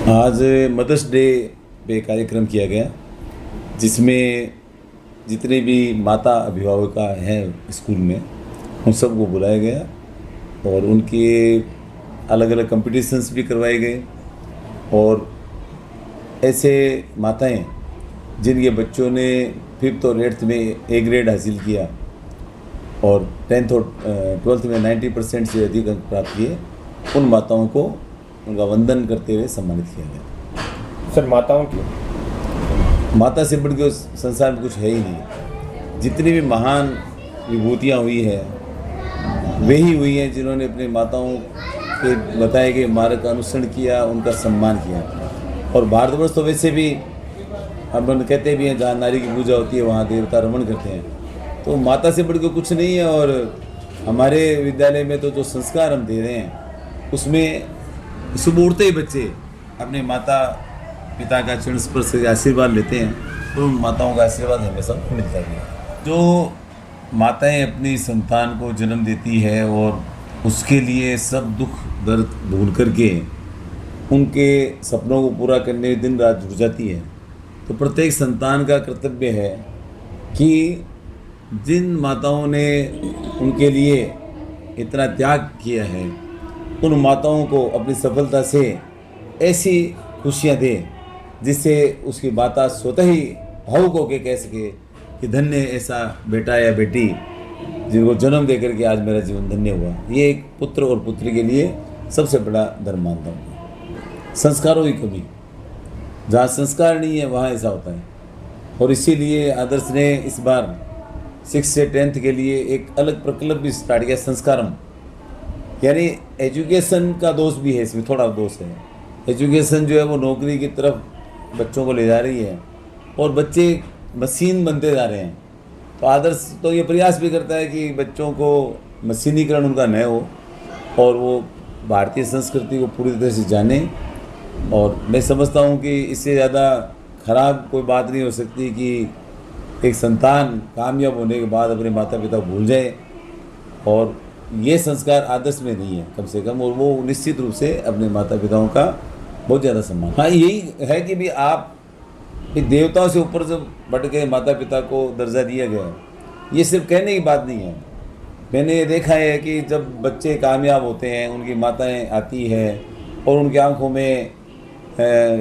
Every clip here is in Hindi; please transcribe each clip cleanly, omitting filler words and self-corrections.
आज मदर्स डे पे कार्यक्रम किया गया, जिसमें जितने भी माता अभिभावका हैं स्कूल में उन सबको बुलाया गया और उनके अलग अलग कंपटीशंस भी करवाए गए। और ऐसे माताएं जिनके बच्चों ने 5th और 8th में ए ग्रेड हासिल किया और 10th और 12th में 90% से अधिक अंक प्राप्त किए, उन माताओं को उनका वंदन करते हुए सम्मानित किया गया। सर, माताओं की माता से बढ़ के उस संसार में कुछ है ही नहीं। जितनी भी महान विभूतियाँ हुई है वे ही हुई हैं जिन्होंने अपनी माताओं के बताए गए मार्ग का अनुसरण किया, उनका सम्मान किया। और भारतवर्ष तो वैसे भी हम कहते भी हैं जहाँ नारी की पूजा होती है वहाँ देवता रमण करते हैं, तो माता से बढ़ के कुछ नहीं है। और हमारे विद्यालय में तो जो संस्कार हम दे रहे हैं उसमें सुबह उठते ही बच्चे अपने माता पिता का चरण स्पर्श से आशीर्वाद लेते हैं, तो उन माताओं का आशीर्वाद हमेशा मिलता है। जो माताएं अपनी संतान को जन्म देती है और उसके लिए सब दुख दर्द भूल करके उनके सपनों को पूरा करने में दिन रात जुट जाती है, तो प्रत्येक संतान का कर्तव्य है कि जिन माताओं ने उनके लिए इतना त्याग किया है उन माताओं को अपनी सफलता से ऐसी खुशियाँ दे जिससे उसकी माता स्वतः ही भावुक होकर कह सके कि धन्य ऐसा बेटा या बेटी जिनको जन्म दे करके आज मेरा जीवन धन्य हुआ। ये एक पुत्र और पुत्री के लिए सबसे बड़ा धर्म मानता हूँ। संस्कारों की कमी, जहाँ संस्कार नहीं है वहाँ ऐसा होता है। और इसीलिए आदर्श ने इस बार 6th से 10th के लिए एक अलग प्रकल्प भी स्टार्ट किया, संस्कारम। यानी एजुकेशन का दोष भी है इसमें, थोड़ा दोष है। एजुकेशन जो है वो नौकरी की तरफ बच्चों को ले जा रही है और बच्चे मशीन बनते जा रहे हैं। तो आदर्श तो ये प्रयास भी करता है कि बच्चों को मशीनीकरण उनका न हो और वो भारतीय संस्कृति को पूरी तरह से जाने। और मैं समझता हूँ कि इससे ज़्यादा खराब कोई बात नहीं हो सकती कि एक संतान कामयाब होने के बाद अपने माता पिता भूल जाए। और ये संस्कार आदर्श में नहीं है कम से कम, और वो निश्चित रूप से अपने माता पिताओं का बहुत ज़्यादा सम्मान। हाँ, यही है कि भी आप देवताओं से ऊपर जब बढ़ के माता पिता को दर्जा दिया गया, ये सिर्फ कहने की बात नहीं है। मैंने ये देखा है कि जब बच्चे कामयाब होते हैं उनकी माताएं आती है और उनकी आंखों में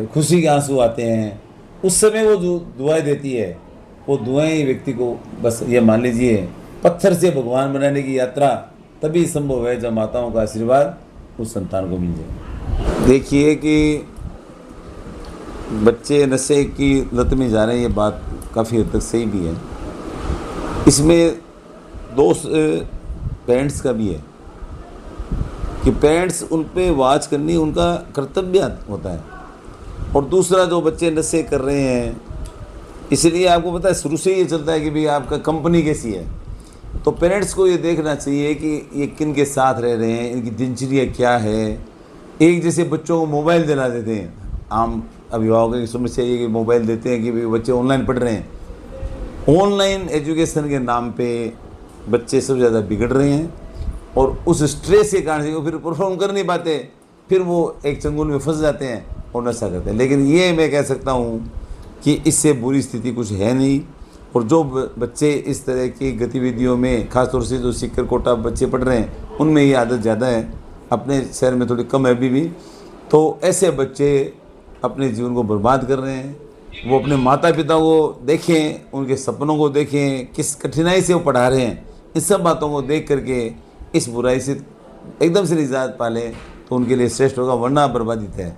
खुशी के आंसू आते हैं, उस समय वो जो दुआएं देती है वो दुआएं व्यक्ति को बस ये मान लीजिए पत्थर से भगवान बनाने की यात्रा तभी संभव है जब माताओं का आशीर्वाद उस संतान को मिल जाए। देखिए कि बच्चे नशे की लत में जा रहे हैं, ये बात काफ़ी हद तक सही भी है। इसमें दोष पेरेंट्स का भी है कि पेरेंट्स उन पे वाच करनी उनका कर्तव्य होता है। और दूसरा, जो बच्चे नशे कर रहे हैं, इसलिए आपको पता है शुरू से ये चलता है कि भाई आपका कंपनी कैसी है, तो पेरेंट्स को ये देखना चाहिए कि ये किन के साथ रह रहे हैं, इनकी दिनचर्या क्या है। एक जैसे बच्चों को मोबाइल दिला देते हैं, आम अभिभावकों की समस्या ये कि मोबाइल देते हैं कि भाई बच्चे ऑनलाइन पढ़ रहे हैं। ऑनलाइन एजुकेशन के नाम पे बच्चे सबसे ज़्यादा बिगड़ रहे हैं और उस स्ट्रेस के कारण से वो फिर परफॉर्म कर नहीं पाते, फिर वो एक चंगुल में फंस जाते हैं और नशा करते हैं। लेकिन ये मैं कह सकता हूँ कि इससे बुरी स्थिति कुछ है नहीं। और जो बच्चे इस तरह की गतिविधियों में, खासतौर से जो सीकर कोटा बच्चे पढ़ रहे हैं, उनमें ये आदत ज़्यादा है, अपने शहर में थोड़ी कम है अभी भी, तो ऐसे बच्चे अपने जीवन को बर्बाद कर रहे हैं। वो अपने माता पिता को देखें, उनके सपनों को देखें, किस कठिनाई से वो पढ़ा रहे हैं, इन सब बातों को देख करके इस बुराई से एकदम से निजात पा लें तो उनके लिए श्रेष्ठ होगा, वरना बर्बादी है।